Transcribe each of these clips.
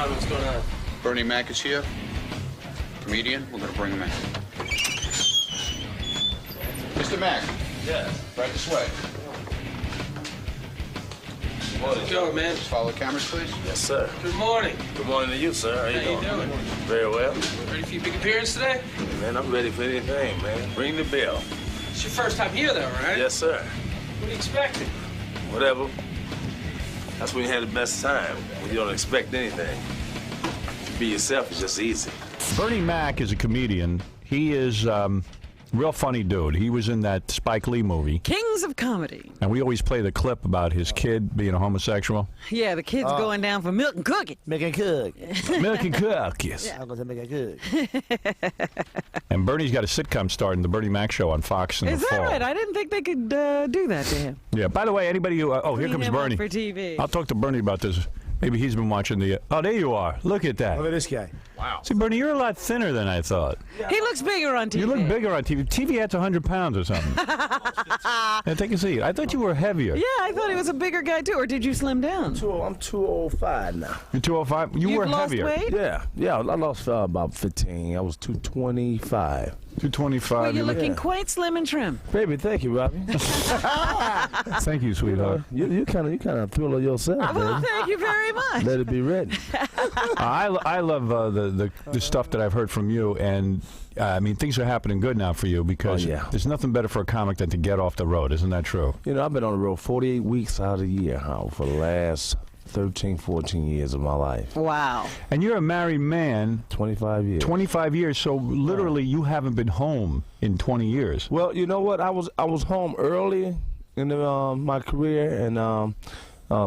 What's going on? Bernie Mac is here. Comedian. We're going to bring him in. Mr. Mac. Yeah. Right this way. Good morning, Joe, man. Just follow the cameras, please. Yes, sir. Good morning. Good morning to you, sir. How you doing? Very well. Ready for your big appearance today? Man, I'm ready for anything, man. Ring the bell. It's your first time here, though, right? Yes, sir. What are you expecting? Whatever. That's when you have the best time, when you don't expect anything. Be yourself is just easy. Bernie Mac is a comedian. He is real funny dude. He was in that Spike Lee movie. Kings of Comedy. And we always play the clip about his kid being a homosexual. Yeah, the kid's going down for milk and cookies. Milk and cookies. Milk and cookies. I'm going to make it good. And Bernie's got a sitcom starting, the Bernie Mac Show on Fox in the fall. Is that right? I didn't think they could do that to him. Yeah, by the way, anybody who... oh, here Clean comes him up Bernie. for TV. I'll talk to Bernie about this. Maybe he's been watching the... oh, there you are. Look at that. Look at this guy. Wow. See, Bernie, you're a lot thinner than I thought. He looks bigger on TV. You look bigger on TV. TV adds 100 pounds or something. Yeah, take a seat. I thought you were heavier. Yeah, I thought he was a bigger guy, too. Or did you slim down? I'm 205 now. You're 205? You were lost heavier. weight? Yeah, I lost about 15. I was 225. 225. Well, you're looking Yeah. quite slim and trim. Baby, thank you, Robbie. Thank you, sweetheart. You kind of thrill yourself, Well, baby. thank you very much. Let it be written. I love the stuff that I've heard from you, and I mean, things are happening good now for you because there's nothing better for a comic than to get off the road. Isn't that true? You know, I've been on the road 48 weeks out of the year, Howard, for the last 13, 14 years of my life. Wow. And you're a married man. 25 years. 25 years, so literally you haven't been home in 20 years. Well, you know what? I was home early in my career and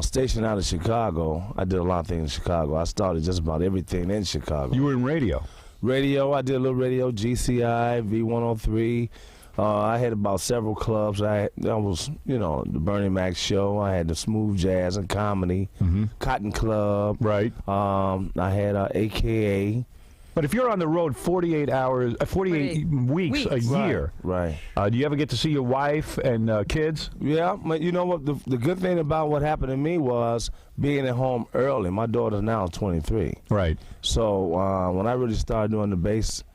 stationed out of Chicago. I did a lot of things in Chicago. I started just about everything in Chicago. You were in radio. Radio, I did a little radio, GCI, V103. I had about several clubs. I was, the Bernie Mac Show. I had the Smooth Jazz and Comedy, Cotton Club. Right. I had AKA. But if you're on the road 48 weeks a year, Right. Do you ever get to see your wife and kids? Yeah, but you know what? The good thing about what happened to me was being at home early. My daughter's now 23. Right. So when I really started doing the base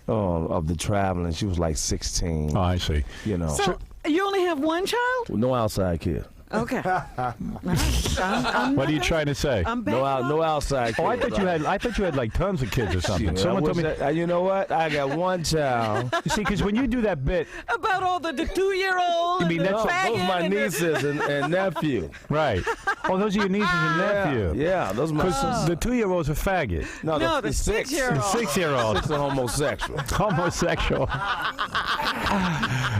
of the traveling, she was like 16. Oh, I see. You know. So you only have one child? No outside kid. Okay. What are you trying to say? No outside kid. Oh, I thought you had like tons of kids or something. Shit, Someone told me. you know what? I got one child. You see, because when you do that bit, About all the 2-year-old. You mean and the that's Those faggot my and the- nieces and nephew. right? Oh, those are your nieces and nephew. Yeah, those are my Because the 2-year-old's a faggot. No, the 6-year-old. The 6-year-old. Six are homosexual. Homosexual.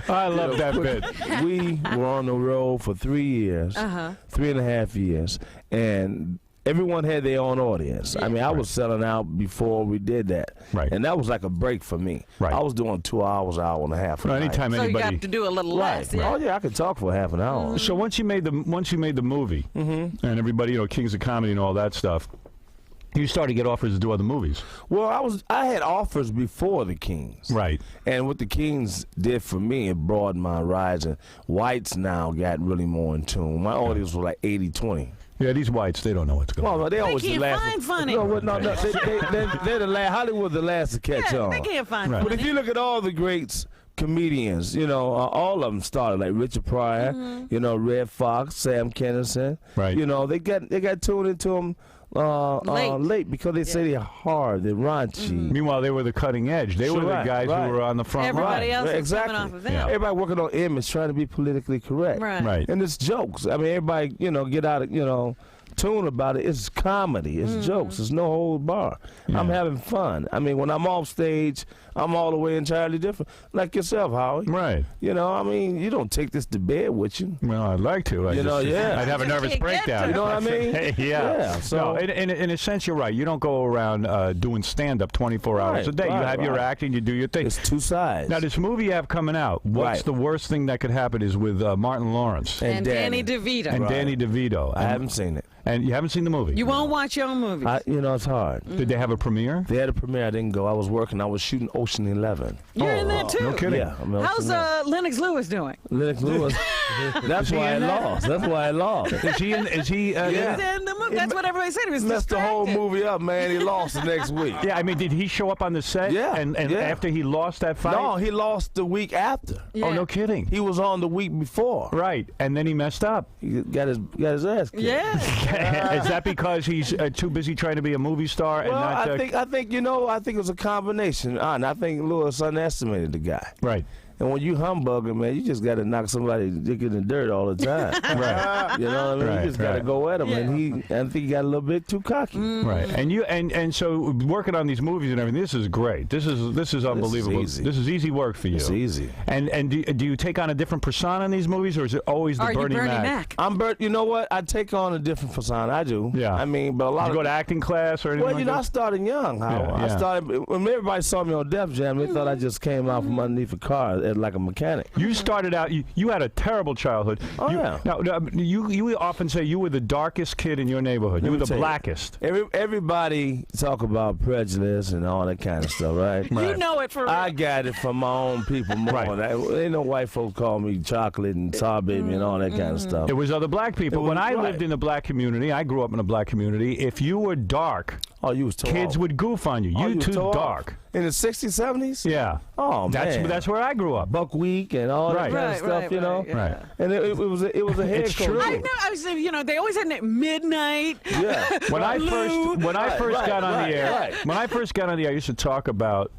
I love that bit. We were on the road for 3 years, 3.5 years, and everyone had their own audience. I mean, I was selling out before we did that. Right. And that was like a break for me. Right. I was doing 2 hours, hour and a half. a night. Anytime So you anybody. got to do a little less. Right. Yeah. Oh yeah, I could talk for half an hour. So once you made the movie, and everybody, Kings of Comedy and all that stuff, you started to get offers to do other movies. Well, I had offers before the Kings. Right. And what the Kings did for me, it broadened my horizon. Whites now got really more in tune. My audience was like 80-20. Yeah, these whites, they don't know what's going on. Well, they always can't the last. find funny. No, they're the last. Hollywood the last to catch on. They can't find Right. But funny. if you look at all the greats, comedians, all of them started like Richard Pryor, Red Fox, Sam Kinison. Right. They got tuned into them late because they say they're hard, they're raunchy. Meanwhile, they were the cutting edge. They were the guys who were on the front Everybody line. else is Exactly. coming off of them. Yeah. Everybody working on image, trying to be politically correct. Right. Right. And it's jokes. I mean, everybody, get out of, tune about it. It's comedy. It's jokes. It's no hold bar. Yeah. I'm having fun. I mean, when I'm off stage, I'm all the way entirely different. Like yourself, Howie. Right. You don't take this to bed with you. Well, I'd like to. yeah. I'd have a Just nervous can't get breakdown. to You know what I mean? Yeah. So No, in a sense, you're right. You don't go around doing stand-up 24 hours a day. You have your acting, you do your thing. it's two sides. Now, this movie you have coming out, what's Right. the worst thing that could happen is with Martin Lawrence And Danny DeVito. and Danny DeVito. I haven't seen it. And you haven't seen the movie? You won't watch your own movies. It's hard. Did they have a premiere? They had a premiere. I didn't go. I was working. I was shooting Ocean 11. You're in that too. No kidding. Yeah. I'm in How's Ocean 11. Lennox Lewis doing? Lennox Lewis. That's why I lost. That's why I lost. Is he? He was in the movie. That's what everybody said. He was Messed the whole distracted. movie up, man. He lost the next week. Yeah, I mean, did he show up on the set? Yeah, And yeah. after he lost that fight? No, he lost the week after. Yeah. Oh, no kidding. He was on the week before. Right, and then he messed up. He got his ass kicked. Yeah. Is that because he's too busy trying to be a movie star and Well, not? I think it was a combination. And I think Lewis underestimated the guy. Right. And when you humbugging, man, you just got to knock somebody's dick in the dirt all the time. Right. You know what I mean? Right, You just got to right. go at him. Yeah. And I think he got a little bit too cocky. Right, and you and so working on these movies and everything. This is great. This is unbelievable. easy. This is easy work for you. It's easy. And do you take on a different persona in these movies, or is it always the Are you Bernie Bernie Mac? Mac? I'm Bert. You know what? I take on a different persona. I do. Yeah. I mean, but a lot Did you of go to acting class or anything? well, like you know, I that? started young. Howard. Yeah. I started when everybody saw me on Def Jam. They thought I just came out from underneath a car like a mechanic. You started out. You had a terrible childhood. Oh, you, yeah. Now, you often say you were the darkest kid in your neighborhood. You Let were me the tell you. blackest. Everybody talk about prejudice and all that kind of stuff, right? You know it for real. I got it from my own people more. Right. Ain't no white folks call me chocolate and tar baby and all that kind of stuff. It was other black people. It was When I right. lived in the black community, I grew up in a black community. If you were dark, Oh, you was too kids off. would goof on you. Oh, You was too too off. dark. In the 60s, 70s? Yeah. Oh, man. That's where I grew up. Buckwheat and all Right. that kind of stuff, you know? yeah. Right. And it was a head It's coach. true. I know. I was saying, they always had that midnight. Yeah. When I Blue. first got on right, the air, right. when I first got on the air, I used to talk about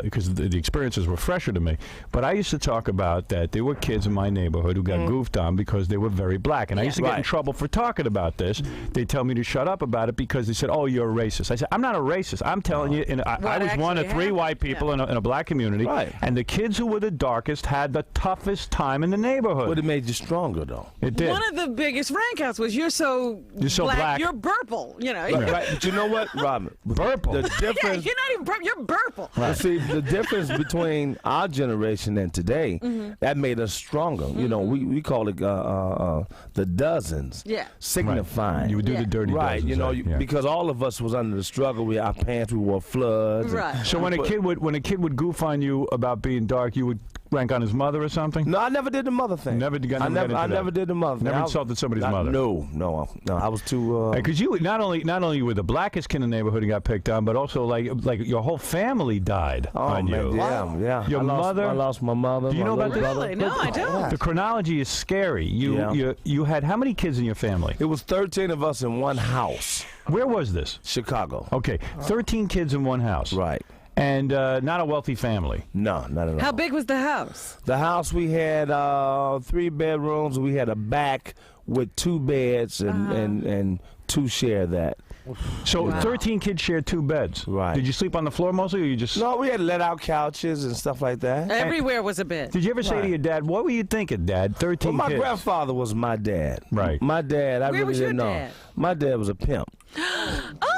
because the experiences were fresher to me. But I used to talk about that there were kids in my neighborhood who got goofed on because they were very black, and I used to get in Right. trouble for talking about this. They tell me to shut up about it because they said, "Oh, you're a racist." I said, "I'm not a racist. I'm telling you." And I What was one of actually 3 happened. white people in a black community, Right. and the kids who were the darkest had the toughest time in the neighborhood. But it made you stronger, though. It did. One of the biggest rankouts was you're so black. You're purple. Right. But you know what, Robin? Purple. The Yeah, difference. you're not even purple. You're purple. But see, the difference between our generation and today, that made us stronger. You know, we call it the dozens. Yeah. Signifying. You would do the dirty Right, dozens, you know, yeah. because all of us was under the struggle. Our pants, we wore floods. and- Right. So when a kid would goof on you about being dark, you would rank on his mother or something? No, I never did the mother thing. Never got I into never that. did the mother thing. Never I was- insulted somebody's I- mother. No, I was too. Because you not only were the blackest kid in the neighborhood and got picked on, but also like your whole family died on man, you. yeah. Your mother? I lost my mother. Do you my know about little this? brother. Really? No, I don't. The chronology is scary. You had how many kids in your family? It was 13 of us in one house, Where was this? Chicago. Okay, 13 kids in one house. Right. And not a wealthy family. No, not at all. How big was the house? The house, we had 3 bedrooms. We had a back with 2 beds and 2 share that. So 13 kids shared 2 beds. Right. Did you sleep on the floor mostly, or you just? No, we had let out couches and stuff like that. Everywhere was a bed. Did you ever say to Right. your dad, "What were you thinking, Dad? 13 Well, my kids." grandfather was my dad. Right. My dad, I Where really was your didn't know. dad? My dad was a pimp.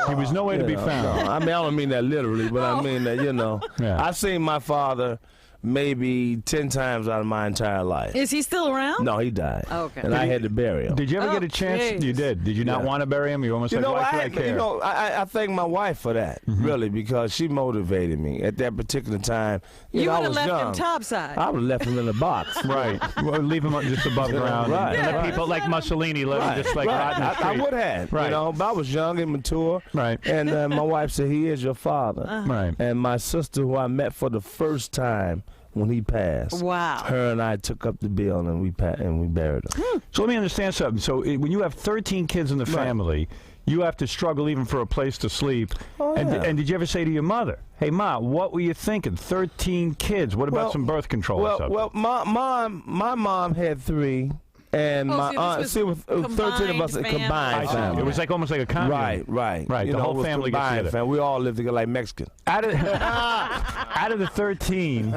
He was nowhere to be You know, found. no, I mean, I don't mean that literally, but I mean that, Yeah. I've seen my father maybe 10 times out of my entire life. Is he still around? No, he died. Okay. And I had to bury him. Did you ever Oh, get a chance? jeez. You did. Did you not Yeah. want to bury him? You almost You said, know, "Why should I care?" I thank my wife for that, really, because she motivated me at that particular time. You I would have was left young. him topside. I would have left him in the box. Right. Well, leave him just above ground. Right. And let Yeah. people like Mussolini let him just like rot in the I street. would have, Right. but I was young and mature. Right. And my wife said, "He is your father." Right. And my sister, who I met for the first time when he passed, Wow. her and I took up the bill and we buried him. So let me understand something. So when you have 13 kids in the Right. family, you have to struggle even for a place to sleep. Oh, and, yeah. and did you ever say to your mother, "Hey, Ma, what were you thinking? 13 kids. What about Well- some birth control or something?" Well, my mom had 3, and Oh, my see, aunt. this See, was with 13 of us, a combined family. combined I see. family. It was like almost like a commune. Right. Right, You the know, whole it was family gets combined together. family. We all lived together like Mexican. Out of the 13,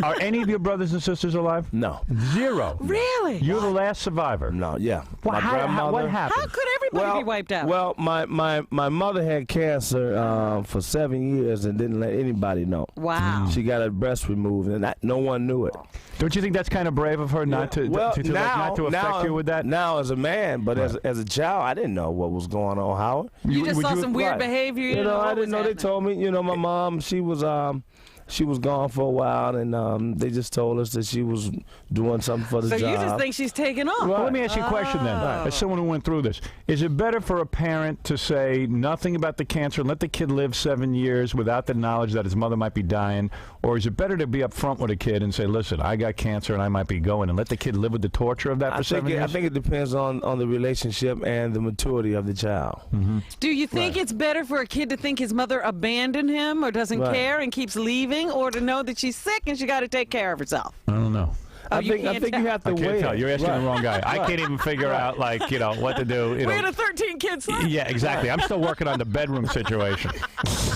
are any of your brothers and sisters alive? No, 0. Really? You're the last survivor. no, yeah. Well, my grandmother. what happened? How could everybody be wiped out? Well, my mother had cancer for 7 years and didn't let anybody know. Wow. She got her breast removed, and no one knew it. Don't you think that's kind of brave of her not to Well, take not to affect you with that? Now as a man, but as a child, I didn't know what was going on, Howard. You just saw some weird behavior. You know, I didn't know. They told me. You know, my mom, she was gone for a while, and they just told us that she was doing something for the job. So you just think she's taking off? Right. Well, let me ask you a question then. As someone who went through this, is it better for a parent to say nothing about the cancer and let the kid live 7 years without the knowledge that his mother might be dying, or is it better to be up front with a kid and say, listen, I got cancer and I might be going, and let the kid live with the torture of that for 7 years? I think it depends on the relationship and the maturity of the child. Mm-hmm. Do you think it's better for a kid to think his mother abandoned him or doesn't care and keeps leaving, or to know that she's sick and she got to take care of herself? I don't know. I think you have to wait. You're asking the wrong guy. I can't even figure out, like, you know, what to do. We had a 13-kid son. Yeah, exactly. I'm still working on the bedroom situation.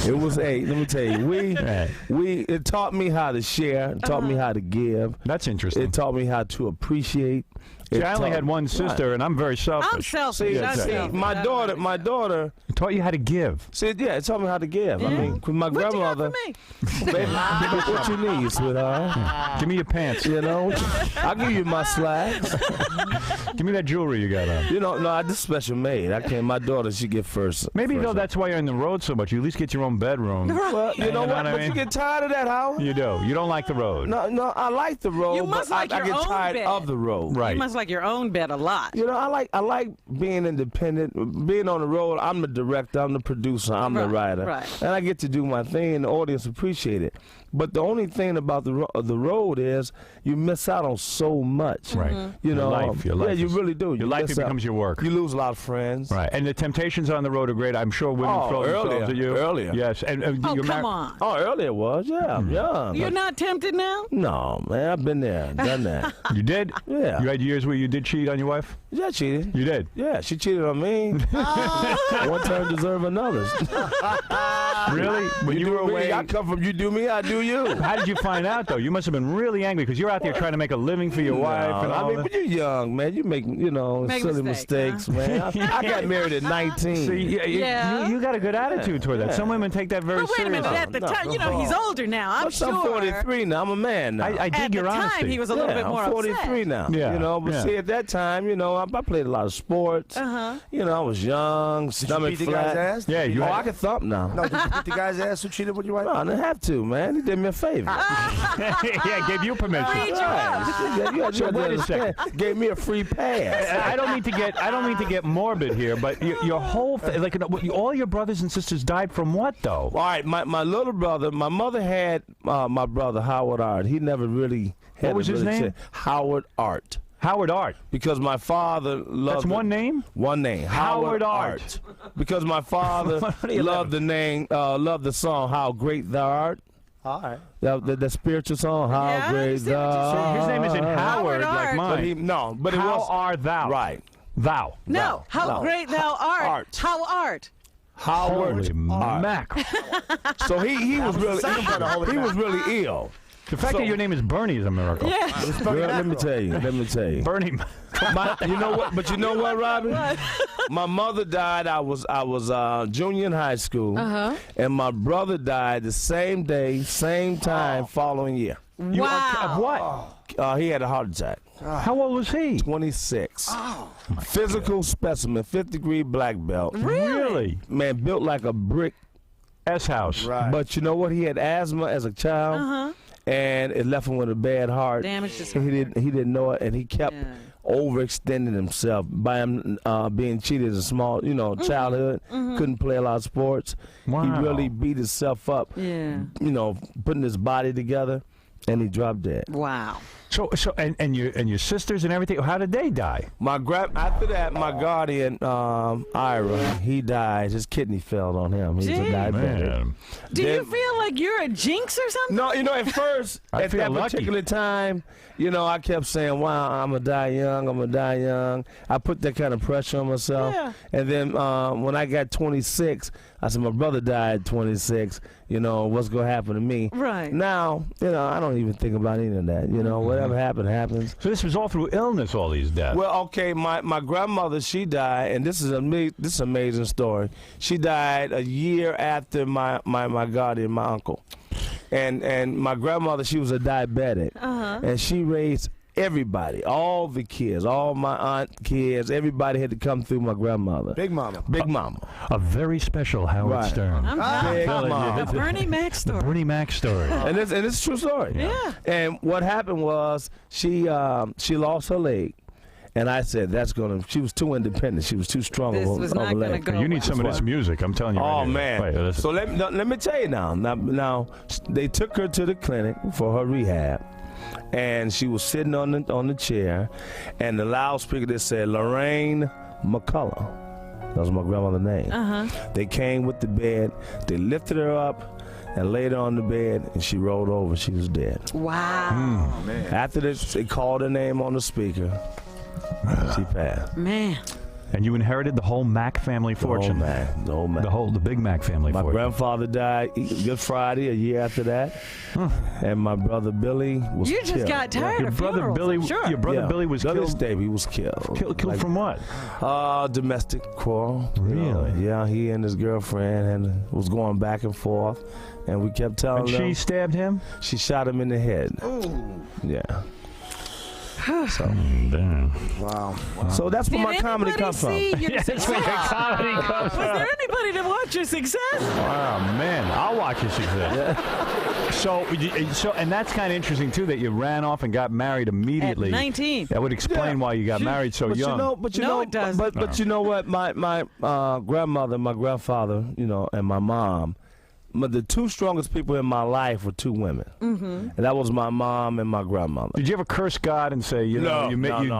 It was let me tell you, it taught me how to share, it taught me how to give. That's interesting. It taught me how to appreciate. See, I only had one sister, and I'm very selfish. I'm selfish. My daughter. It taught you how to give. See, it taught me how to give. Yeah. I mean, with my grandmother. Baby, what you need, sweetheart? Give me your pants. You know, I'll give you my slacks. Give me that jewelry you got on. You know, no, I just special made. I can't. My daughter, she get first. Maybe first though up. that's why you're on the road so much. You at least get your own bedroom. Well, you know what? But you get tired of that, Howard. You do. You don't like the road. No, I like the road. You must but like I your get own tired bed. of the road. Right. You must like your own bed a lot. You know, I like being independent, being on the road. I'm the director, I'm the producer, I'm the writer, and I get to do my thing, and the audience appreciate it. But the only thing about the road is you miss out on so much. Right. You know, your life. Yeah, you really do. Your life becomes your work. You lose a lot of friends. Right. And the temptations on the road are great. I'm sure women throw themselves at you. Earlier. Yes. And Oh, come on. Oh, earlier it was. Yeah, I'm young. You're not tempted now? No, man, I've been there, done that. You did? Yeah. You had years where you did cheat on your wife? Yeah, I cheated. You did? Yeah, she cheated on me. One turn deserve another's. Really? When you were away? I come from you do me, I do you. How did you find out, though? You must have been really angry because you're out there trying to make a living for your wife. And all but you're young, man. You make, silly mistakes, man. I got married at 19. See, you got a good attitude toward that. Some women take that very But wait a seriously. minute, at the time, he's older now. I'm sure. I'm 43 now. I'm a man now. I dig your honesty. At the time, he was a little bit more I'm 43 upset. now. Yeah. But see, at that time, I played a lot of sports. Uh-huh. I was young, stomach Did you beat the flat. guy's ass? Yeah, I can thump now. No, did you beat the guy's ass who cheated with your wife? No, I didn't have to, man. He did me a favor. Yeah, gave you permission. So wait a second. Gave me a free pass. I don't mean to get morbid here, but your whole all your brothers and sisters died from what though? All right, my little brother, my mother had my brother Howard Art. He never really had. What was his name? Howard Art. Howard Art. Because my father loved. That's one name? One name. Howard Art. Because my father loved the name, loved the song "How Great Thou Art." All right. The spiritual song, "How Great Thou Art." His name isn't Howard like mine. But it How was. are thou? Right. Thou. No, how great thou art. Art. How art. Howard Holy mackerel. So he was really ill. The fact that your name is Bernie is a miracle. Yeah. Well, let me tell you. Bernie. You know what? But you know what, Robin? My mother died. I was junior in high school, and my brother died the same day, same time, following year. Wow. Of what? He had a heart attack. How old was he? 26. Physical specimen, 5th-degree black belt. Really? Man, built like a brick S-house. Right. But you know what? He had asthma as a child, and it left him with a bad heart. Damaged his He didn't know it, and he kept overextending himself by him being cheated as a small, childhood. Couldn't play a lot of sports. Wow. He really beat himself up. Yeah. Putting his body together, and he dropped dead. Wow. So and your sisters and everything, how did they die? After that, my guardian, Ira, he died. His kidney failed on him. He's a diabetic. Man. Do you feel like you're a jinx or something? No, at first, I at feel that lucky. particular time, I kept saying, wow, I'm going to die young. I put that kind of pressure on myself. Yeah. And then when I got 26, I said, my brother died at 26. What's going to happen to me? Right. Now, I don't even think about any of that. Whatever happened, happens. So this was all through illness, all these deaths. Well, okay, my grandmother, she died, and this is an amazing story. She died a year after my guardian, my uncle. And my grandmother, she was a diabetic, and she raised everybody, all the kids, all my aunt kids, everybody had to come through my grandmother. Big Mama. Big Mama. A very special Howard Right. Stern. I'm Big telling you, Mama. the Bernie Mac The story. Bernie Mac story. And it's a true story. Yeah. And what happened was she lost her leg. And I said, she was too independent. She was too strong This of was a not going to leg. go. You need some of well. this music. I'm telling you. Oh, right here. man. Wait, listen. So let me tell you now. Now, they took her to the clinic for her rehab. And she was sitting on the chair. And the loudspeaker that said, Lorraine McCullough. That was my grandmother's name. They came with the bed. They lifted her up and laid her on the bed. And she rolled over. She was dead. Wow. After this, they called her name on the speaker. She passed. Man. And you inherited the whole Mac family fortune. The whole man. The big Mac family My fortune. grandfather died Good Friday, a year after that. And my brother Billy was You killed. just got tired Your of brother funerals, Billy. I'm sure. Your brother Yeah. Billy was Billy killed. Stave, he was killed. Killed from what? Domestic quarrel. you know. Really? Yeah, he and his girlfriend and was going back and forth. And we kept telling And them. she stabbed him. She shot him in the head. Yeah. So, Damn. Wow. so that's where Did my comedy anybody comes from. see your Yes, success? where your comedy comes Was there anybody to watch your success? Oh man, I'll watch your success. So, and that's kind of interesting too that you ran off and got married immediately. At 19. That would explain why you got married so But young. No, it doesn't. But you know what? My grandmother, my grandfather, and my mom. The two strongest people in my life were two women, and that was my mom and my grandmother. Did you ever curse God and say, you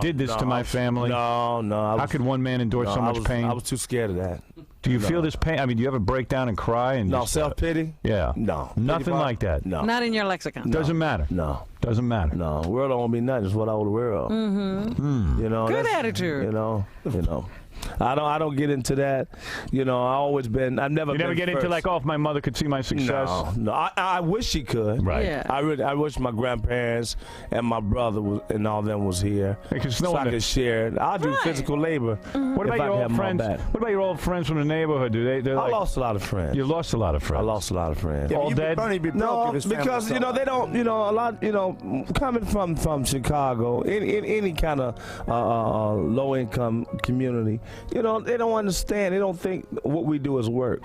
did this to my family? No. How could one man endure so much pain? I was too scared of that. Do you feel this pain? I mean, do you ever break down and cry? And No, just, self-pity? Yeah. No. Nothing Pity like that. No. Not in your lexicon. Doesn't matter. No. Doesn't matter. No. World don't want me nothing. It's what I owe the world. You know. Good that's- attitude. You know. I don't get into that. I've never You been never get into first. like, oh, if my mother could see my success. No. I wish she could. Right. Yeah. I wish my grandparents and my brother and all them was here, Because so I could share it. I'll do physical labor. What about if I your can old have my friends? back. What about your old friends from the neighborhood? They're I like, lost a lot of friends. you lost a lot of friends. I lost a lot of friends. Yeah, All but dead? Bernie be broke No, if his family because was they don't. A lot. Coming from Chicago, in any kind of low income community, they don't understand. They don't think what we do is work.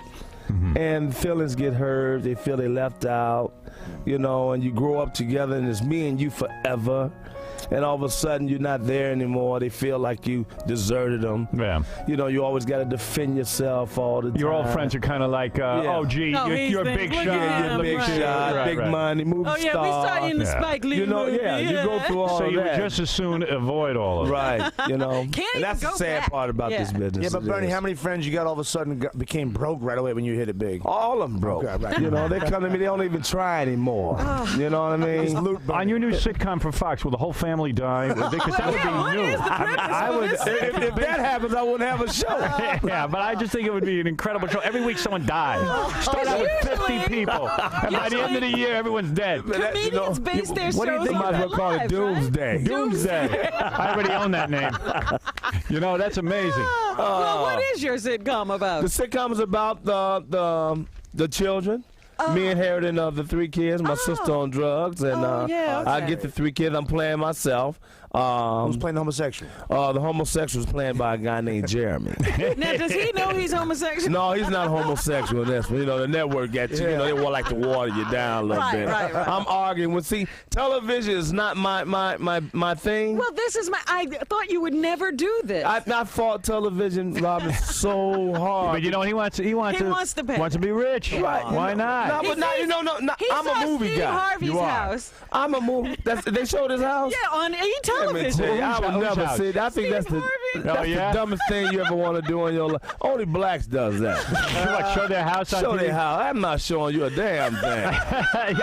And feelings get hurt. They feel they left out. And you grow up together, and it's me and you forever. And all of a sudden, you're not there anymore. They feel like you deserted them. Yeah. You always got to defend yourself all the time. Your old friends are kind of like, oh, gee, No, you're a he's big big. shot. Look at Yeah, him, big right. shot, Right, big right. money, movie Oh, yeah, we star. saw you in the Yeah. Spike Lee You movie. go through all So you would that. just as soon avoid all of it. Right, Can't and that's even the go sad back. part about Yeah. this business. Yeah, but it Bernie, is. how many friends you got all of a sudden became broke right away when you hit it big? All of them broke. Okay, right. They come to me, they don't even try anymore. You know what I mean? On your new sitcom for Fox, will the whole family die? Because that would be What new. is the premise I of would. this? If that happens, I wouldn't have a show. Yeah, but I just think it would be an incredible show. Every week someone dies. Start out with 50 Usually- people, and by the end of the year, everyone's dead. Comedians base their What do you shows think? on Might as their well call it lives, Doomsday. right? Doomsday. I already own that name. That's amazing. Well, what is your sitcom about? The sitcom is about the children. Me inheriting the 3 kids, my sister on drugs, and yeah, I okay. get the 3 kids. I'm playing myself. Who's playing the homosexual? The homosexual is played by a guy named Jeremy. Now, does he know he's homosexual? No, he's not homosexual. That's the network got you. They want like to water you down a little Right, bit. right. I'm arguing. See, television is not my thing. Well, this is I thought you would never do this. I fought television, Robin, so hard. But he wants He wants to pay. wants to be rich. Right. Why not? No, He but no. he I'm saw a movie Steve guy. Harvey's You are. house. I'm a movie. They showed his house. Yeah, on Let me television. tell you, I would Whose never house? see. I think Steve that's the Harvey. Oh, that's yeah? the dumbest thing you ever want to do in your life. Only blacks does that. What, show their house on Show TV? their house. I'm not showing you a damn thing.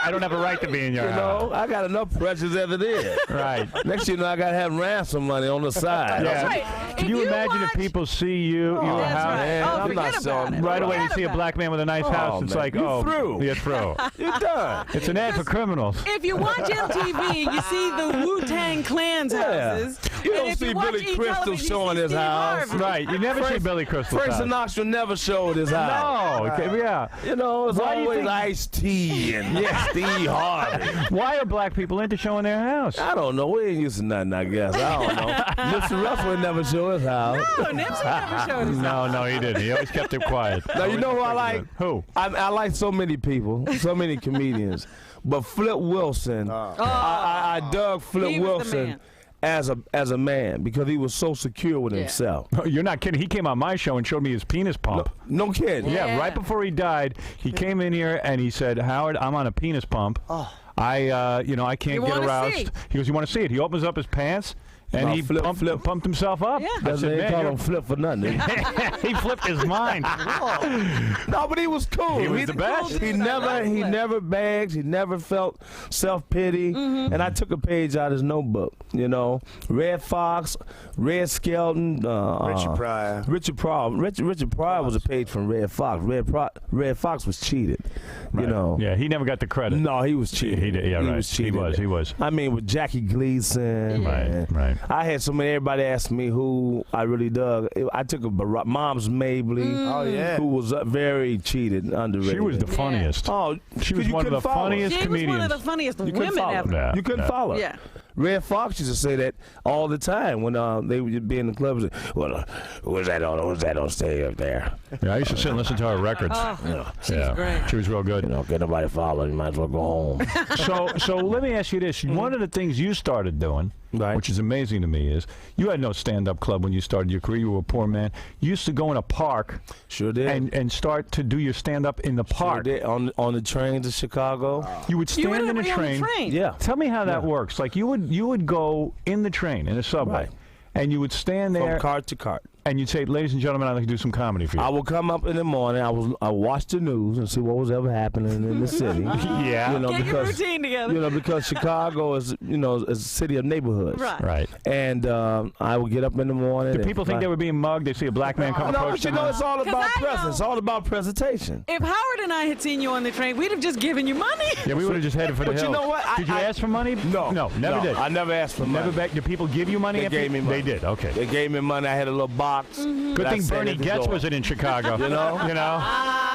I don't have a right to be in your house. I got enough pressures as it is. Right. Next thing you know, I got to have ransom money on the side. Yeah. Right. Can If you imagine watch- if people see your That's house? right. man, Oh, I'm forget not about showing- it. Right away, you Forget see a about black man with a nice Oh, house. It's man. like, You oh, through. you're through. You're done. It's an ad for criminals. If you watch MTV, you see the Wu-Tang Clan's Yeah. houses. You And don't if see watch Billy Crystal E-television, show in his Steve house. Harvey. Right. You never see Billy Crystal's Frank house. Sinatra never showed his house. No. Okay, yeah. You know, it's Why do you always think- Ice-T and Steve Harvey. Why are black people into showing their house? I don't know. We ain't used to nothing, I guess. I don't know. Mr. Russell would never show his house. No, Nipsey never showed his No, he didn't. He always kept it quiet. Now, you know who I like? Who? I like so many people, so many comedians. But Flip Wilson, I dug Flip He was the Wilson man. as a man because he was so secure with himself. Oh, you're not kidding. He came on my show and showed me his penis pump. No kidding. Yeah, right before he died, he came in here and he said, "Howard, I'm on a penis pump. I can't You get wanna aroused." see? He goes, "You want to see it?" He opens up his pants and No, he pumped himself up. Yeah. I That's said, they "Man, call you're-" him Flip for nothing. he flipped his mind. No, but he was cool. He was the best. He never begged. He never felt self-pity. And I took a page out of his notebook. You know, Red Fox, Red Skelton, Richard Pryor. Richard Pryor was a page from Red Fox. Red Fox was cheated. You know. Yeah, he never got the credit. No, he was cheated. He did, yeah, right. was cheated. He was. I mean, with Jackie Gleason. Right, right. I had so many. Everybody asked me who I really dug. I took a Mom's Mabley. Oh, yeah. Who was very cheated, underrated. She was the funniest. Oh, She was 'cause you one of the couldn't follow her. funniest She was comedians. one of the funniest You couldn't women follow ever. her. Yeah, You couldn't yeah. follow her. Yeah. Red Fox used to say that all the time when they would be in the clubs. Well, who's that on stage up there? Yeah, I used to sit and listen to her records. Oh, she yeah, was great. she was real good. You know, get nobody follow. You might as well go home. So let me ask you this. One of the things you started doing, Right. which is amazing to me, is you had no stand-up club when you started your career. You were a poor man. You used to go in a park Sure did. and start to do your stand-up in the Sure park. did. On the train to Chicago. You would You would stand in a be on the train. train. Yeah. Tell me how that works. Like you would go in the train, in a subway, Right. and you would stand there From cart to cart. and you'd say, "Ladies and gentlemen, I'd like to do some comedy for you." I would come up in the morning. I watch the news and see what was ever happening in the city. Yeah. You know, Get your because routine together. because Chicago is is a city of neighborhoods. Right. Right. And I would get up in the morning. Do and people think they were being mugged? They see a black man come No, approach but them. it's all 'Cause about I know- presence. It's all about presentation. If Howard and I had seen you on the train, we'd have just given you money. Yeah, we would have just headed for the But you hill. know what? Did you I- ask for money? No, never did. I never asked for Never money. back. Did people give you money? They after- gave me money. They did. Okay. They gave me money. I had a little box. Good that I thing sat Bernie at the Getz door. wasn't in Chicago. You know?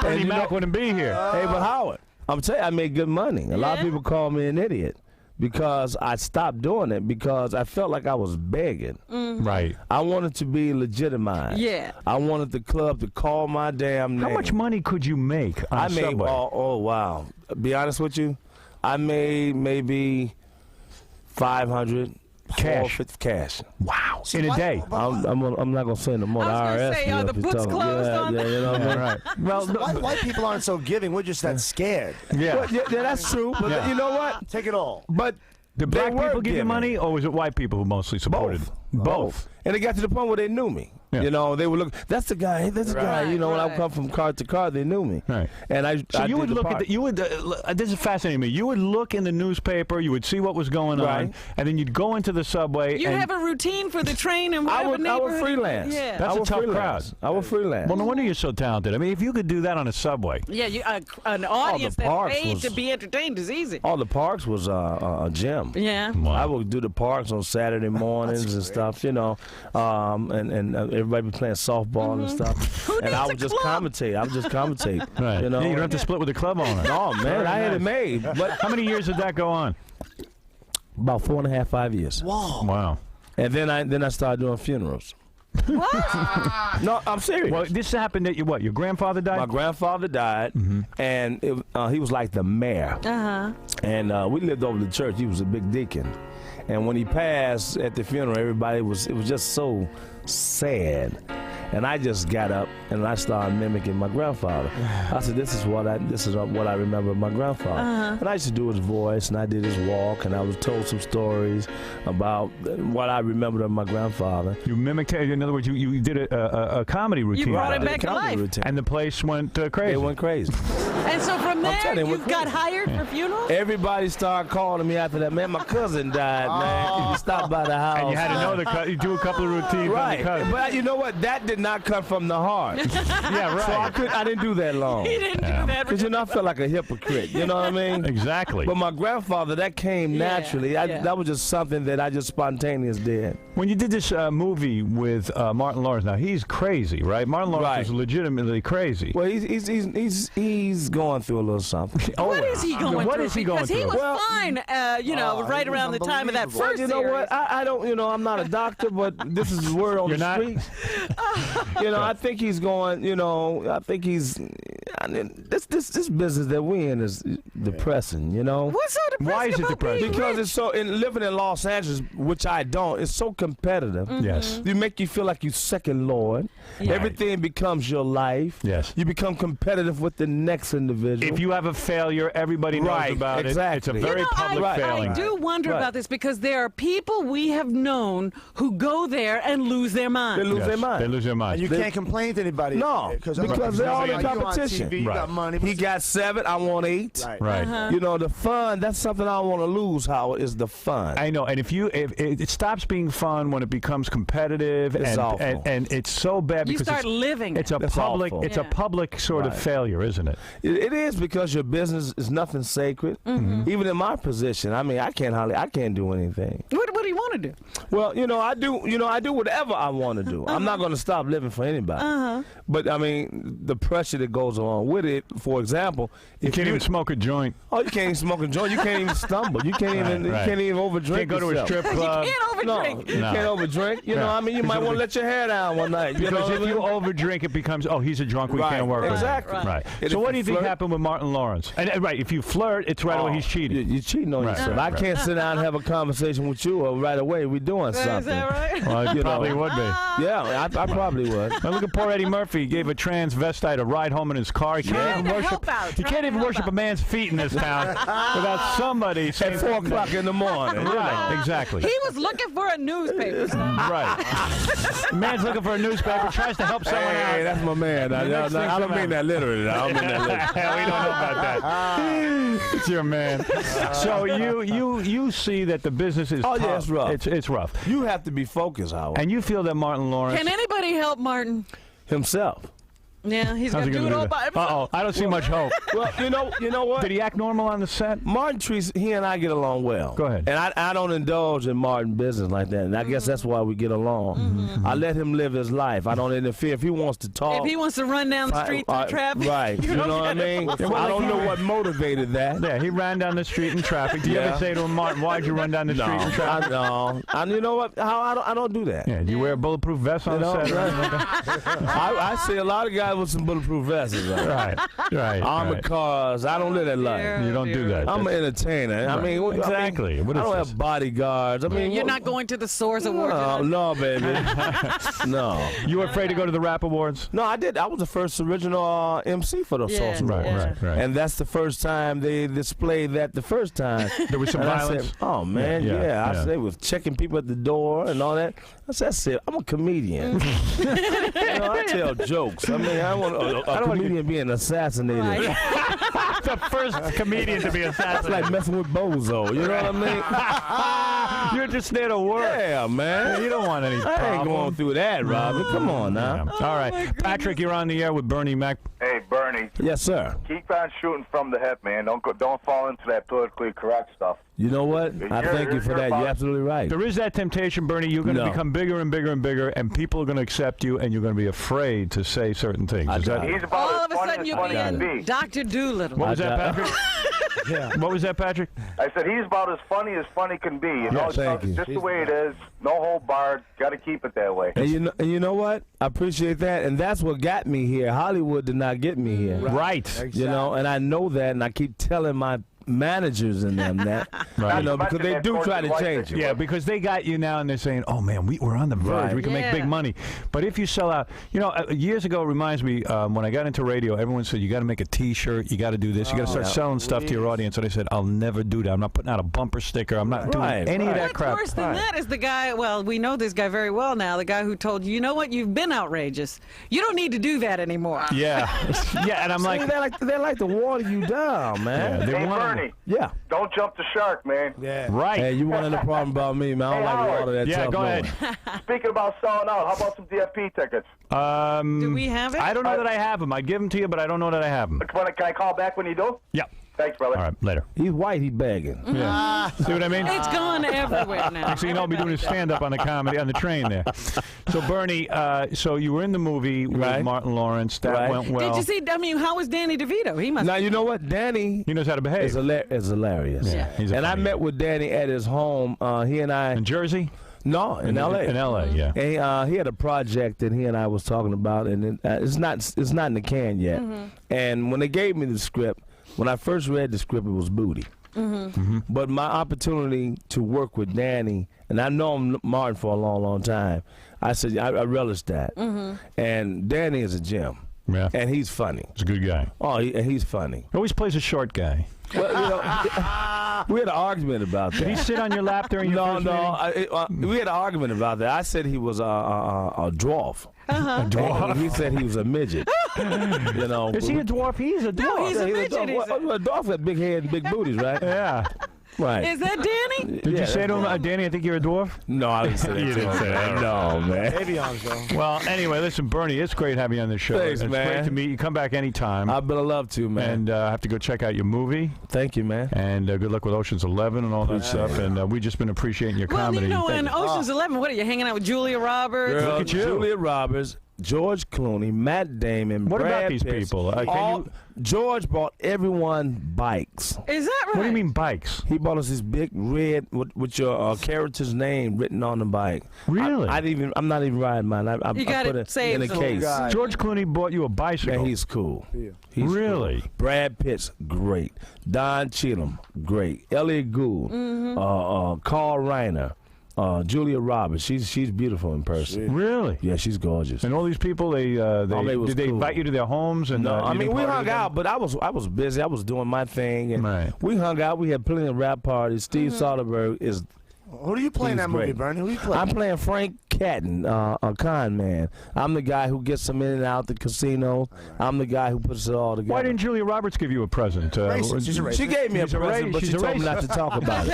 Bernie And you Mac know- wouldn't be here. Hey, but Howard, I'm telling you, I made good money. A lot of Yeah? people call me an idiot because I stopped doing it because I felt like I was begging. Right. I wanted to be legitimized. Yeah. I wanted the club to call my damn name. How much money could you make on I a made? subway? Oh wow. Be honest with you, I made maybe 500 Cash. 450 cash. Wow. In a day. I'm not gonna say no more. I was The gonna IRS. say, you are know, the if you books tell them. closed yeah, on yeah, you know what I mean? Right. Well, White people aren't so giving. We're just that scared. yeah. But, yeah, that's true. But Yeah. you know what? Take it all. But Did they black were people give you giving. money, or was it white people who mostly supported? Both. And it got to the point where they knew me. Yeah. You know, they would look. That's the guy. Hey, that's the guy. You know, when I Right. come from car to car, they knew me. Right. And I. So I you did would the look part. at the, you would this is fascinating to me. You would look in the newspaper, you would see what was going on, Right. and then you'd go into the subway. You and have a routine for the train and I whatever would neighborhood. freelance. Yeah. That's I a would tough freelance. I would freelance. well, no wonder you're so talented. I mean, if you could do that on a subway, Yeah, an audience that's parks paid was- to be entertained is easy. All the parks was a gym. Yeah. I would do the parks on Saturday mornings and stuff, you know, and everybody be playing softball and stuff. Who And I needs would a just club? commentate. I would just commentate. right? You know, Yeah, you don't have to split with the club owner. Oh man, I had it made. But How many years did that go on? about 4.5, 5 years. Wow. And then I started doing funerals. What? No, I'm serious. Well, this happened at your grandfather died. My grandfather died, and he was like the mayor. Uh-huh. And we lived over the church. He was a big deacon. And when he passed at the funeral, it was just so sad. And I just got up and I started mimicking my grandfather. I said, this is what I remember of my grandfather. And I used to do his voice, and I did his walk, and I was told some stories about what I remembered of my grandfather. You mimicked. In other words, you did a comedy routine. brought out it of back to Comedy life. routine. and the place went crazy. It went crazy. And so from there, telling you, you got hired for funerals? Everybody started calling me after that. Man, my cousin died, man. Can you stop by the house? and you had to know you do a couple of routines on the Right. cousin. But you know what? That did did not come from the heart. Yeah, right. So I didn't do that long. He didn't do that. Because, I felt like a hypocrite. You know what I mean? Exactly. But my grandfather, that came naturally. That was just something that I just spontaneous did. When you did this movie with Martin Lawrence, now he's crazy, right? Martin Lawrence is legitimately crazy. Well, he's going through a little something. What is he going through? What is he going through? Because he was fine, right around the time of that first You know series. what? I don't, I'm not a doctor, but this is the word on the streets. I think he's going, this business that we're in is depressing, What's so depressing? Why is it depressing? Because it's so, living in Los Angeles, which I don't, it's so competitive. Yes. You make you feel like you second Lord. Yeah. Everything becomes your life. Yes. You become competitive with the next individual. If you have a failure, everybody knows about it. It's a very public failing. I do wonder about this because there are people we have known who go there and lose their mind. They lose their mind. They lose their mind. And you can't complain to anybody. No, because they're all in competition. You got money. He got 7, I want 8. Right. The fun, that's something I don't want to lose, Howard, is the fun. I know, and if it stops being fun when it becomes competitive, It's awful. and it's so bad You because start living. it's a That's public, awful. it's a public sort of failure, isn't it? It is, because your business is nothing sacred. Even in my position, I can't do anything. What do you want to do? Well, I do whatever I want to do. I'm not going to stop living for anybody. But the pressure that goes along with it. For example, You can't even smoke a joint. Oh, you can't even smoke a joint. You can't even stumble. You can't even. Right. You can't even overdrink. Can't go to a yourself. strip club. You can't overdrink. No, you can't overdrink. You might want to let your hair down one night. Because if you overdrink, it becomes, he's a drunk, we can't work with him. Exactly. Right. And So if what do you you think flirt- happened with Martin Lawrence? And if you flirt, it's right away he's cheating. You're cheating on yourself. I can't sit down and have a conversation with you right away. We're doing something. Is that right? Well, it probably would be. Yeah, I probably would. Now look at poor Eddie Murphy. He gave a transvestite a ride home in his car. He can't even worship a man's feet in this town without somebody saying At 4 o'clock in the morning. Right, exactly. He was looking for a newspaper. Right. The man's looking for a newspaper, tries to help someone out. Hey, that's my man. I don't mean that literally. I don't mean that literally. We don't know about that. It's your man. So you see that the business is tough. Yeah, it's rough. It's rough. You have to be focused, Howard. And you feel that Martin Lawrence Can anybody help Martin? Himself. Yeah, he's how's going he to do gonna it all that? by himself. I don't see much hope. Well, you know what? Did he act normal on the set? Martin treats, he and I get along well. Go ahead. And I don't indulge in Martin business like that. And I guess that's why we get along. I let him live his life. I don't interfere. If he wants to talk. If he wants to run down the street through traffic. Right. You know what I mean? I don't know what motivated that. Yeah, he ran down the street in traffic. Do you ever say to him, Martin, why'd you run down the street in traffic? No. And you know what? I don't do that. Yeah, do you wear a bulletproof vest on the set? I see a lot of guys with some bulletproof vests. Right. Armored cars. I don't live that life. You don't do that. I'm an entertainer. I mean, exactly. I don't have bodyguards. I mean, You're not going to the Source Awards. No, baby. No. You were afraid to go to the Rap Awards? No, I did. I was the first original MC for the Source Awards. Right. And that's the first time they displayed that. The first time there was some violence. I said, oh man, I said they was checking people at the door and all that. I said, that's it. I'm a comedian. I tell jokes. I mean, I want a comedian being assassinated. Right. The first comedian to be That's assassinated. like messing with Bozo. You know what I mean? You're just there to work. Yeah, man. You don't want any I ain't going through that, Robin. Come on now. All right. Patrick, you're on the air with Bernie Mac. Hey, Bernie. Yes, sir. Keep on shooting from the hip, man. Don't fall into that politically correct stuff. You know what? I thank you for that. You're absolutely right. There is that temptation, Bernie. You're going to become bigger and bigger and bigger, and people are going to accept you, and you're going to be afraid to say certain things. Is that He's All about of a as sudden funny you're as funny can being be. Dr. Doolittle. What was that, Patrick? What was that, Patrick? I said he's about as funny can be. You know, thank you. Just the way it is. No hold barred. Got to keep it that way. And you know what? I appreciate that, and that's what got me here. Hollywood did not get me here. Right. You know, and I know that, and I keep telling my managers and them that, Right. you know, because they do try to change you. Yeah, because they got you now, and they're saying, "Oh man, we're on the verge. Right. We can make big money." But if you sell out, years ago, it reminds me when I got into radio, everyone said you got to make a T-shirt, you got to do this, you got to start selling stuff to your audience. And I said, "I'll never do that. I'm not putting out a bumper sticker. I'm not doing any of that crap." Worse than that is the guy. Well, we know this guy very well now. The guy who told you, you know what, you've been outrageous. You don't need to do that anymore. Yeah, yeah, and I'm like, they like to water you down, man. they want Bernie. Yeah. Don't jump the shark, man. Yeah. Right. Hey, you wanted a problem about me, man. I don't Hey, like Howard. water that Yeah, tough go going. ahead. Speaking about selling out, how about some DFP tickets? Do we have it? I don't know that I have them. I'd give them to you, but I don't know that I have them. Can I call back when you do? Yeah. Thanks, brother. All right, later. He's white, he's begging. Yeah. See what I mean? It's gone everywhere now. Next thing you know, I'll be doing a stand-up on the train there. So, Bernie, so you were in the movie with Right. Martin Lawrence. That Right. went well. Did you see? I mean, how was Danny DeVito? He must. Now, you know what? Danny He knows how to behave. is hilarious. Yeah, he's a And I funny met guy. with Danny at his home. He and I... In Jersey? No, in L.A. In L.A., yeah. And he had a project that he and I was talking about, and it's not in the can yet. And when they gave me the script, when I first read the script, it was booty. But my opportunity to work with Danny, and I've known Martin for a long, long time, I said I relished that. And Danny is a gem. Yeah. And he's funny. He's a good guy. Oh, he's funny. He always plays a short guy. Well, we had an argument about that. Did he sit on your lap during your first meeting? We had an argument about that. I said he was a dwarf. A dwarf? He said he was a midget. You know, Is he a dwarf? He's a dwarf. No, he's a midget. A dwarf with big head and big booties, right? Yeah. Right. Is that Danny? Did you say to him, Danny, I think you're a dwarf? No, I didn't say that. You didn't say that. No, man. Avions, though. Well, anyway, listen, Bernie, it's great having you on the show. Thanks, it's man. great to meet you. Come back anytime. I've been love to, man. And I have to go check out your movie. Thank you, man. And good luck with Ocean's 11 and all that stuff. And we've just been appreciating your Well, comedy. you know, Thank in you. Ocean's 11, what are you hanging out with Julia Roberts? Girl, Look at you. Julia Roberts, George Clooney, Matt Damon, What Brad about these Pitt. people? George bought everyone bikes. Is that right? What do you mean bikes? He bought us this big red with your character's name written on the bike. Really? I'm not even riding mine. I You got put it it saved in a so- case. God. George Clooney bought you a bicycle. Man, he's cool. He's Really? cool. Brad Pitt's great. Don Cheadle, great. Elliot Gould, Carl Reiner, Julia Roberts. She's beautiful in person. Really? Yeah, she's gorgeous. And all these people, they was did they cool. invite you to their homes? And No, I you mean didn't we party hung with them? out, but I was busy. I was doing my thing, and Right. we hung out. We had plenty of rap parties. Steve Soderbergh is. Who do you play in He's that movie, great. Bernie? Who do you play? I'm playing Frank Catton, a con man. I'm the guy who gets them in and out the casino. I'm the guy who puts it all together. Why didn't Julia Roberts give you a present? Racist. She's a racist. She gave me a She's a present, ra- but she's she a told me racist. not to talk about it.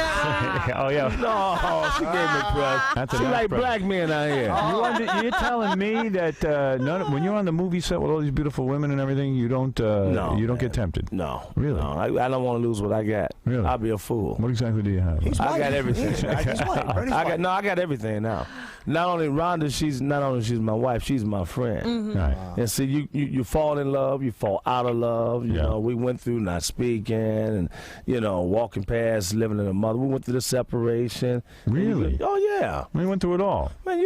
Oh, yeah. No, she gave me a present. That's a She nice like present. black men out here. You're telling me that when you're on the movie set with all these beautiful women and everything, you don't No, you don't man. get tempted? No, Really? No, I don't want to lose what I got. Really? I'll be a fool. What exactly do you have? He's I white. got everything. He's white. Bernie's white. I got everything now. Not only Rhonda, she's my wife, she's my friend. Right. And see, you fall in love, you fall out of love. You Yeah. know, we went through not speaking and, walking past, living in a mother. We went through the separation. Really? Oh, yeah. We went through it all. Man,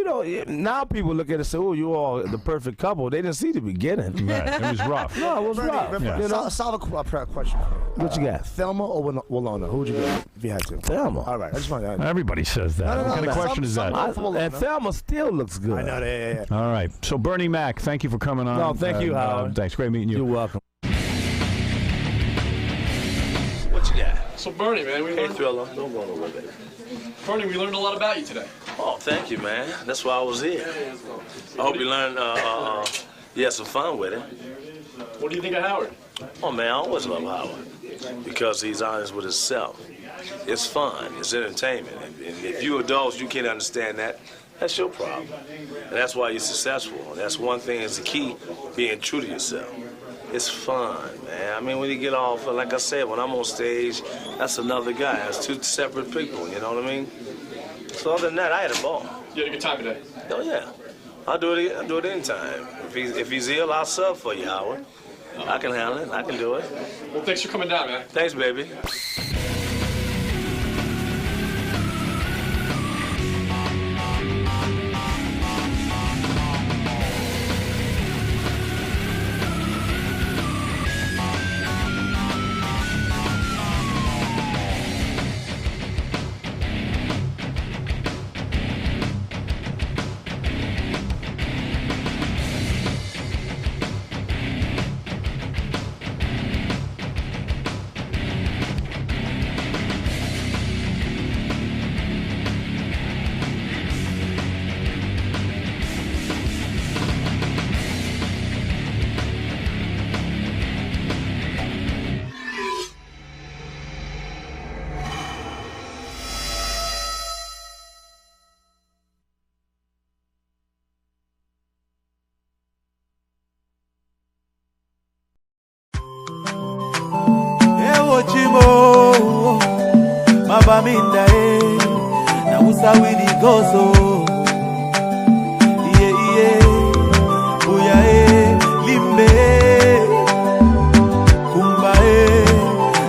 now people look at it and say, oh, you all the perfect couple. They didn't see the beginning. Right. It was rough. No, it was Bernie, rough. Bernie, You know? solve a question. What you got? Thelma or Walona? Who would you go if you had to? Thelma. All right. I just want to. Everybody says that. No, What kind of no. question is that? And Thelma still looks good. I know. Yeah. All right. So Bernie Mac, thank you for coming on. No, thank you, Howard. Thanks. Great meeting you. You're welcome. What you got? So, Bernie, man, Hey, Thriller. Don't go nowhere, baby. Bernie, we learned a lot about you today. Oh, thank you, man. That's why I was here. I hope you learned, you had some fun with it. What do you think of Howard? Oh, man, I always love Howard because he's honest with himself. It's fun. It's entertainment. And if you adults, you can't understand that, that's your problem. And that's why you're successful. And that's one thing is the key, being true to yourself. It's fun, man. I mean, when you get off, like I said, when I'm on stage, that's another guy. That's two separate people, you know what I mean? So other than that, I had a ball. You had a good time today. Oh, yeah. I'll do it anytime. If he's ill, I'll sub for you, Howard. I can handle it. I can do it. Well, thanks for coming down, man. Thanks, baby. baminda na usa with the gozo. Buya limbe kumba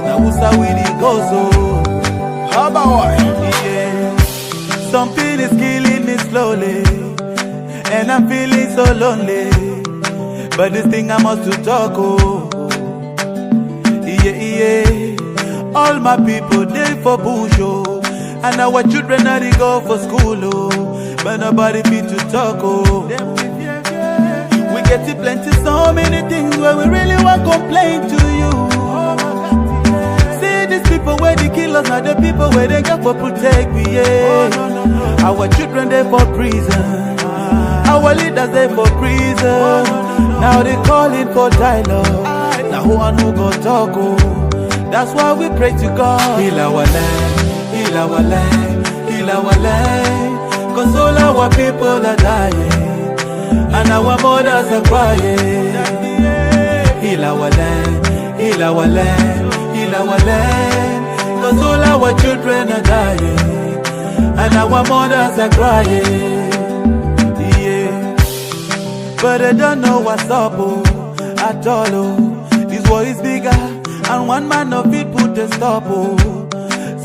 na usa with the gozo. How about something is killing me slowly, and I'm feeling so lonely. But this thing I must to talk, oh. All my people, they for bush, oh. And our children, now they go for school, oh. But nobody fit to talk, oh. We get to plenty, so many things where we really want to complain to you. See these people where they kill us, not the people where they got for protect me, yeah. Our children, they for prison. Our leaders, they for prison. Now they calling for dialogue. Now who and who go talk, oh. That's why we pray to God. Heal our land, heal our land, heal our land. Cause all our people are dying, and our mothers are crying. Heal our land, heal our land, heal our land. Cause all our children are dying, and our mothers are crying. But I don't know what's up, oh, at all, oh. This war is bigger, and one man of it put a stop, oh.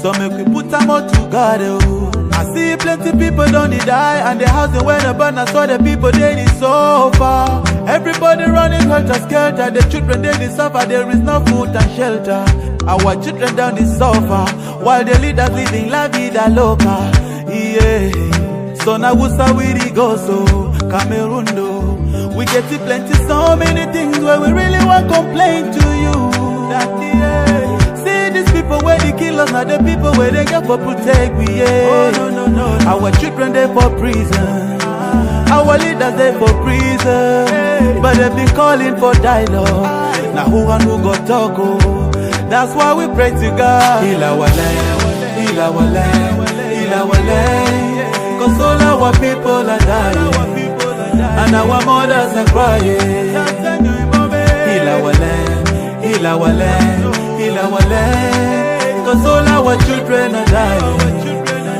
So make we put them all together, oh. I see plenty people don't die, and the house where the burn, I saw the people they need so far. Everybody running helter-skelter, the children they suffer, there is no food and shelter. Our children down the suffer, while the leaders living la vida loca, yeah. So now we start with the go, so Cameroon, though. We get to plenty, so many things where we really want to complain to you. See these people where they kill us, not the people where they get for protect me, yeah. Our children, they for prison. Our leaders, they for prison. But they've been calling for dialogue. Now who and who got talk, oh. That's why we pray to God. Heal our land, heal our land, heal our land. Cause all our people are dying, and our mothers are crying. Heal our land, heal our land, heal our land. Cause all our children are dying,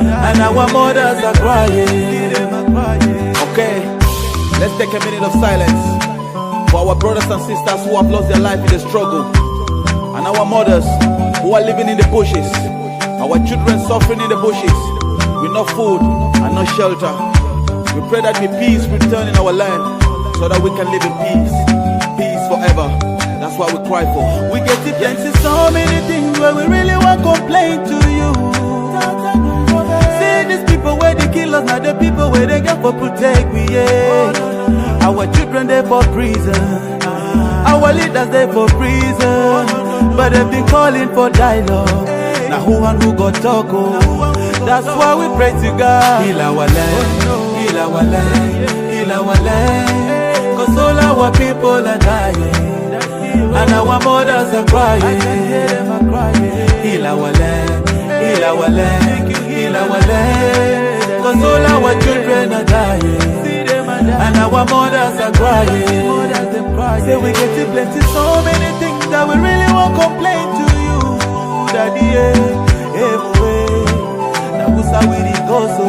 and our mothers are crying. Okay, let's take a minute of silence for our brothers and sisters who have lost their life in the struggle, and our mothers who are living in the bushes, our children suffering in the bushes with no food and no shelter. We pray that may peace return in our land, so that we can live in peace, peace forever. That's what we cry for. We get to plenty, so many things where we really want to complain to you. See these people where they kill us, not the people where they get for protect me, yeah. Our children, they for prison. Our leaders, they for prison. But they've been calling for dialogue. Now who and who got talk, oh. That's why we pray to God. Heal our land, heal our land, heal our land. Cause all our people are dying, and our mothers are crying. Heal our land, heal our land, heal our land. Cause all our children are dying, and our mothers are crying. Say we get to plenty, so many things that we really want to complain to you, Daddy, yeah. Now we go so